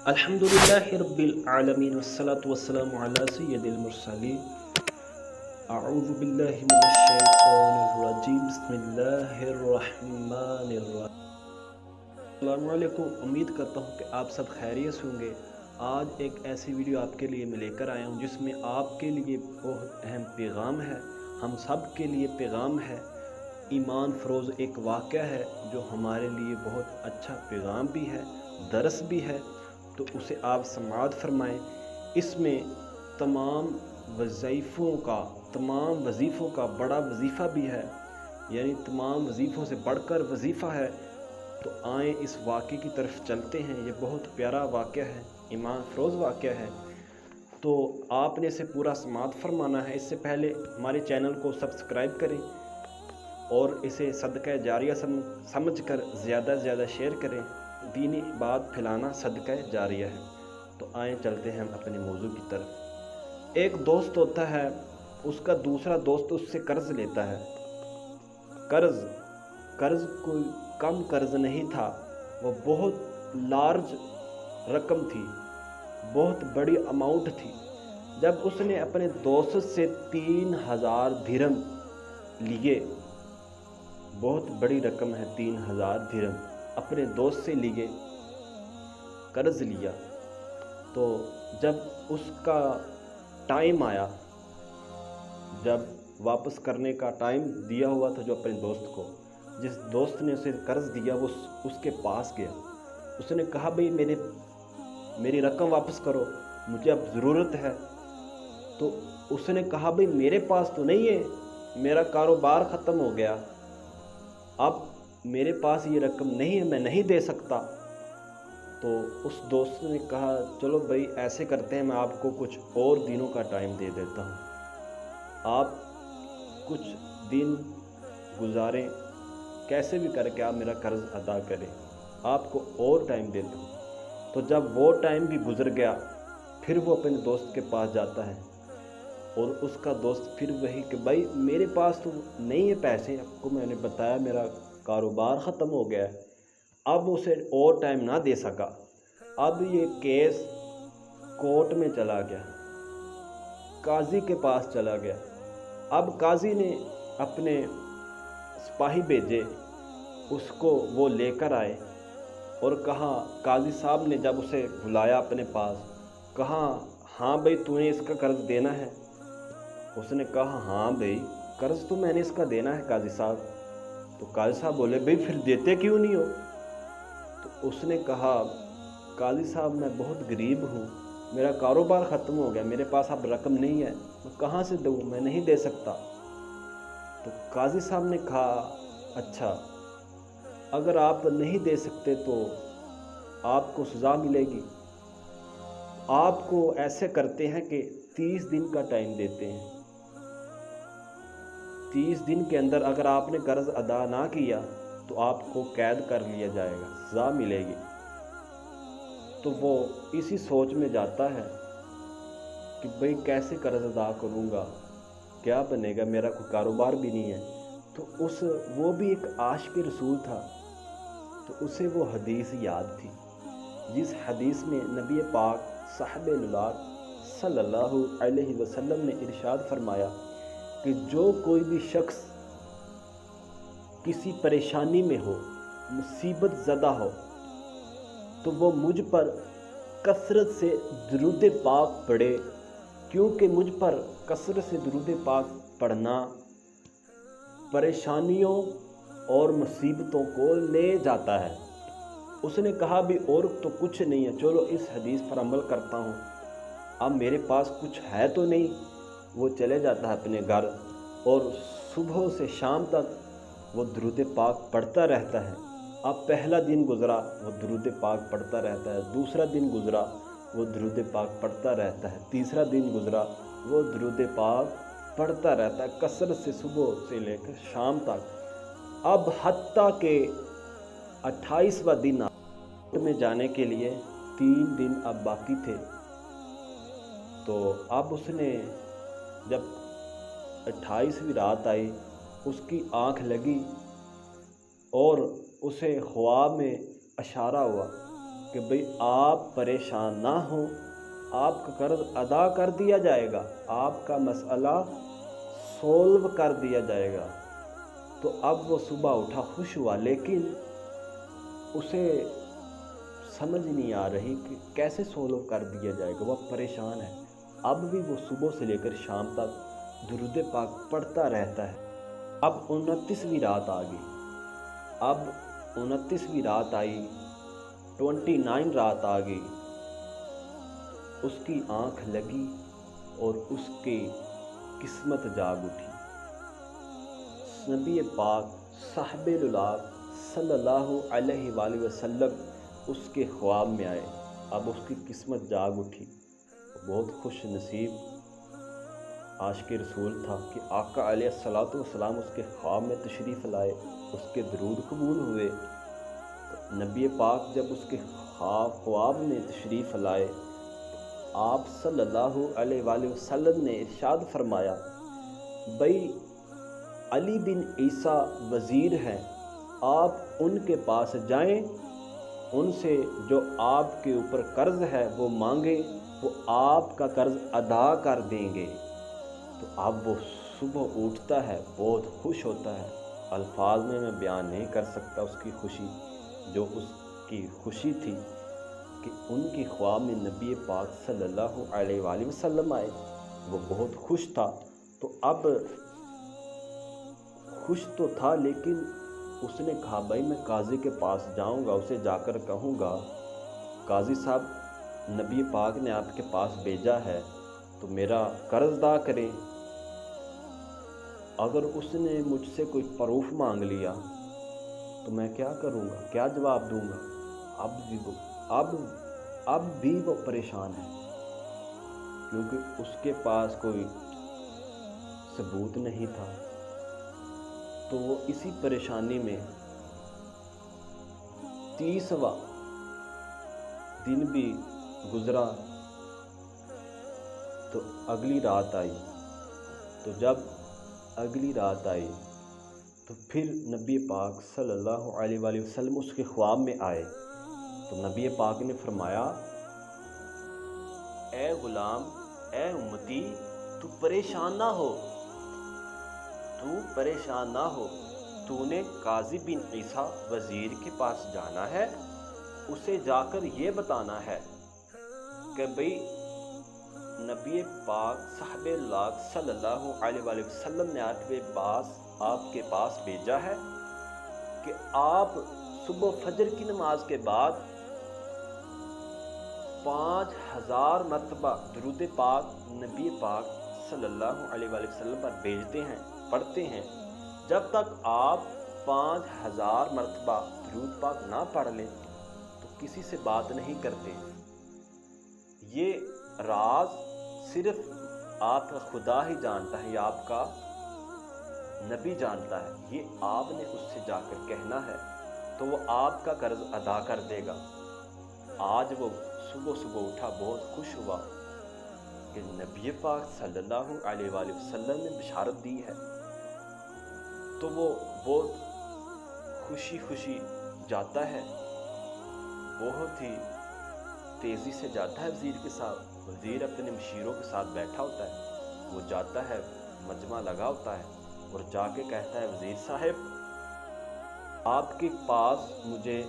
الحمدللہ رب العالمین والصلاة والسلام علی سید المرسلین اعوذ باللہ من الشیطان الرجیم بسم اللہ الرحمن الرحیم۔ السلام علیکم، امید کرتا ہوں کہ آپ سب خیریت سے ہوں گے۔ آج ایک ایسی ویڈیو آپ کے لیے میں لے کر آیا ہوں جس میں آپ کے لیے بہت اہم پیغام ہے، ہم سب کے لیے پیغام ہے، ایمان فروز ایک واقعہ ہے جو ہمارے لیے بہت اچھا پیغام بھی ہے، درس بھی ہے، تو اسے آپ سماعت فرمائیں۔ اس میں تمام وظیفوں کا بڑا وظیفہ بھی ہے، یعنی تمام وظیفوں سے بڑھ کر وظیفہ ہے۔ تو آئیں اس واقعے کی طرف چلتے ہیں۔ یہ بہت پیارا واقعہ ہے، ایمان فروز واقعہ ہے، تو آپ نے اسے پورا سماعت فرمانا ہے۔ اس سے پہلے ہمارے چینل کو سبسکرائب کریں اور اسے صدقہ جاریہ سمجھ کر زیادہ سے زیادہ شیئر کریں۔ دینی بات پھیلانا صدقہ جاریہ ہے۔ تو آئیں چلتے ہیں ہم اپنے موضوع کی طرف۔ ایک دوست ہوتا ہے، اس کا دوسرا دوست اس سے قرض لیتا ہے۔ قرض کوئی کم قرض نہیں تھا، وہ بہت لارج رقم تھی، بہت بڑی اماؤنٹ تھی۔ جب اس نے اپنے دوست سے 3000 درہم لیے، بہت بڑی رقم ہے 3000 درہم، اپنے دوست سے لیے، قرض لیا، تو جب اس کا ٹائم آیا، جب واپس کرنے کا ٹائم دیا ہوا تھا جو اپنے دوست کو، جس دوست نے اسے قرض دیا وہ اس کے پاس گیا۔ اس نے کہا بھئی میری رقم واپس کرو، مجھے اب ضرورت ہے۔ تو اس نے کہا بھئی میرے پاس تو نہیں ہے، میرا کاروبار ختم ہو گیا، اب میرے پاس یہ رقم نہیں ہے، میں نہیں دے سکتا۔ تو اس دوست نے کہا چلو بھائی ایسے کرتے ہیں، میں آپ کو کچھ اور دنوں کا ٹائم دے دیتا ہوں، آپ کچھ دن گزاریں، کیسے بھی کر کے آپ میرا قرض ادا کریں، آپ کو اور ٹائم دیتا ہوں۔ تو جب وہ ٹائم بھی گزر گیا، پھر وہ اپنے دوست کے پاس جاتا ہے اور اس کا دوست پھر وہی کہ بھائی میرے پاس تو نہیں ہے پیسے، آپ کو میں نے بتایا میرا کاروبار ختم ہو گیا ہے۔ اب اسے اور ٹائم نہ دے سکا۔ اب یہ کیس کورٹ میں چلا گیا، قاضی کے پاس چلا گیا۔ اب قاضی نے اپنے سپاہی بھیجے، اس کو وہ لے کر آئے اور کہا، قاضی صاحب نے جب اسے بلایا اپنے پاس، کہا ہاں بھائی تو نے اس کا قرض دینا ہے؟ اس نے کہا ہاں بھائی قرض تو میں نے اس کا دینا ہے قاضی صاحب۔ تو قاضی صاحب بولے بھائی پھر دیتے کیوں نہیں ہو؟ تو اس نے کہا قاضی صاحب میں بہت غریب ہوں، میرا کاروبار ختم ہو گیا، میرے پاس اب رقم نہیں ہے، میں کہاں سے دوں، میں نہیں دے سکتا۔ تو قاضی صاحب نے کہا اچھا اگر آپ نہیں دے سکتے تو آپ کو سزا ملے گی، آپ کو ایسے کرتے ہیں کہ 30 دن کا ٹائم دیتے ہیں، 30 دن کے اندر اگر آپ نے قرض ادا نہ کیا تو آپ کو قید کر لیا جائے گا، سزا ملے گی۔ تو وہ اسی سوچ میں جاتا ہے کہ بھئی کیسے قرض ادا کروں گا، کیا بنے گا، میرا کوئی کاروبار بھی نہیں ہے۔ تو وہ بھی ایک عاشق رسول تھا، تو اسے وہ حدیث یاد تھی جس حدیث میں نبی پاک صاحب نبات صلی اللہ علیہ وسلم نے ارشاد فرمایا کہ جو کوئی بھی شخص کسی پریشانی میں ہو، مصیبت زدہ ہو، تو وہ مجھ پر کثرت سے درود پاک پڑھے، کیونکہ مجھ پر کثرت سے درود پاک پڑھنا پریشانیوں اور مصیبتوں کو لے جاتا ہے۔ اس نے کہا بھی اور تو کچھ نہیں ہے، چلو اس حدیث پر عمل کرتا ہوں، اب میرے پاس کچھ ہے تو نہیں۔ وہ چلے جاتا ہے اپنے گھر اور صبح سے شام تک وہ درود پاک پڑھتا رہتا ہے۔ اب پہلا دن گزرا وہ درود پاک پڑھتا رہتا ہے، دوسرا دن گزرا وہ درود پاک پڑھتا رہتا ہے، تیسرا دن گزرا وہ درود پاک پڑھتا رہتا ہے، کثرت سے صبح سے لے کر شام تک۔ اب حتیٰ کہ 28واں دن میں جانے کے لیے 3 دن اب باقی تھے، تو اب اس نے جب 28ویں رات آئی اس کی آنکھ لگی اور اسے خواب میں اشارہ ہوا کہ بھئی آپ پریشان نہ ہوں، آپ کا قرض ادا کر دیا جائے گا، آپ کا مسئلہ سولو کر دیا جائے گا۔ تو اب وہ صبح اٹھا، خوش ہوا، لیکن اسے سمجھ نہیں آ رہی کہ کیسے سولو کر دیا جائے گا، وہ پریشان ہے۔ اب بھی وہ صبح سے لے کر شام تک درود پاک پڑھتا رہتا ہے۔ اب 29ویں رات آ گئی، اب 29ویں رات آئی، 29 رات آ گئی، اس کی آنکھ لگی اور اس کی قسمت جاگ اٹھی۔ نبی پاک صاحب اللاق صلی اللہ علیہ وآلہ وسلم اس کے خواب میں آئے۔ اب اس کی قسمت جاگ اٹھی۔ بہت خوش نصیب عاشق رسول تھا کہ آقا علیہ الصلوۃ والسلام اس کے خواب میں تشریف لائے، اس کے درود قبول ہوئے۔ تو نبی پاک جب اس کے خواب میں تشریف لائے تو آپ صلی اللہ علیہ وآلہ وسلم نے ارشاد فرمایا، بھئی علی بن عیسیٰ وزیر ہیں، آپ ان کے پاس جائیں، ان سے جو آپ کے اوپر قرض ہے وہ مانگیں، وہ آپ کا قرض ادا کر دیں گے۔ تو اب وہ صبح اٹھتا ہے، بہت خوش ہوتا ہے، الفاظ میں بیان نہیں کر سکتا اس کی خوشی، جو اس کی خوشی تھی کہ ان کی خواب میں نبی پاک صلی اللہ علیہ وآلہ وسلم آئے۔ وہ بہت خوش تھا۔ تو اب خوش تو تھا، لیکن اس نے کہا بھائی میں قاضی کے پاس جاؤں گا، اسے جا کر کہوں گا قاضی صاحب نبی پاک نے آپ کے پاس بھیجا ہے تو میرا قرض ادا کریں۔ اگر اس نے مجھ سے کوئی پروف مانگ لیا تو میں کیا کروں گا، کیا جواب دوں گا؟ اب بھی وہ پریشان ہے، کیونکہ اس کے پاس کوئی ثبوت نہیں تھا۔ تو وہ اسی پریشانی میں 30واں دن بھی گزرا۔ تو اگلی رات آئی، تو جب اگلی رات آئی تو پھر نبی پاک صلی اللہ علیہ وآلہ وسلم اس کے خواب میں آئے۔ تو نبی پاک نے فرمایا، اے غلام، اے امتی، تو پریشان نہ ہو، تو نے قاضی بن عیسیٰ وزیر کے پاس جانا ہے، اسے جا کر یہ بتانا ہے کہ بھئی نبی پاک صاحب اللاق صلی اللہ علیہ وآلہ وسلم نے آپ کے پاس بھیجا ہے کہ آپ صبح فجر کی نماز کے بعد 5000 مرتبہ درود پاک نبی پاک صلی اللہ علیہ وآلہ وسلم پر بھیجتے ہیں، پڑھتے ہیں۔ جب تک آپ 5000 مرتبہ درود پاک نہ پڑھ لیں تو کسی سے بات نہیں کرتے۔ یہ راز صرف آپ کا خدا ہی جانتا ہے، یا آپ کا نبی جانتا ہے، یہ آپ نے اس سے جا کر کہنا ہے تو وہ آپ کا قرض ادا کر دے گا۔ آج وہ صبح اٹھا، بہت خوش ہوا کہ نبی پاک صلی اللہ علیہ وآلہ وسلم نے بشارت دی ہے۔ تو وہ بہت خوشی جاتا ہے، بہت ہی تیزی سے جاتا ہے وزیر کے ساتھ۔ وزیر اپنے مشیروں کے ساتھ بیٹھا ہوتا ہے، وہ جاتا ہے، مجمع لگا ہوتا ہے اور جا کے کہتا ہے، وزیر صاحب آپ کے پاس مجھے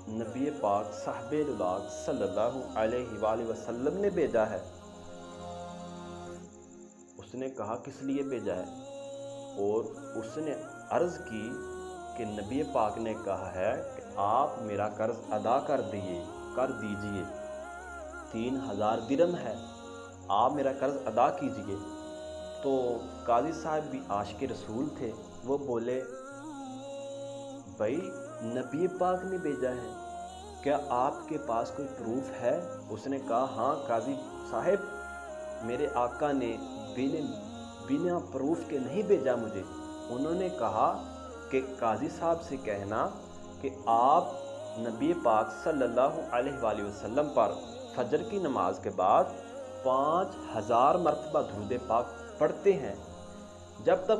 نبی پاک صاحب اللاق صلی اللہ علیہ وآلہ وسلم نے بھیجا ہے۔ اس نے کہا کس لیے بھیجا ہے؟ اور اس نے عرض کی کہ نبی پاک نے کہا ہے کہ آپ میرا قرض ادا کر دیجئے، 3000 درہم ہے، آپ میرا قرض ادا کیجئے۔ تو قاضی صاحب بھی عاشق رسول تھے، وہ بولے بھائی نبی پاک نے بھیجا ہے، کیا آپ کے پاس کوئی پروف ہے؟ اس نے کہا ہاں قاضی صاحب، میرے آقا نے بنا پروف کے نہیں بھیجا مجھے۔ انہوں نے کہا کہ قاضی صاحب سے کہنا کہ آپ نبی پاک صلی اللہ علیہ وآلہ وسلم پر فجر کی نماز کے بعد 5000 مرتبہ درود پاک پڑھتے ہیں، جب تک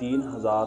3000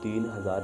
3000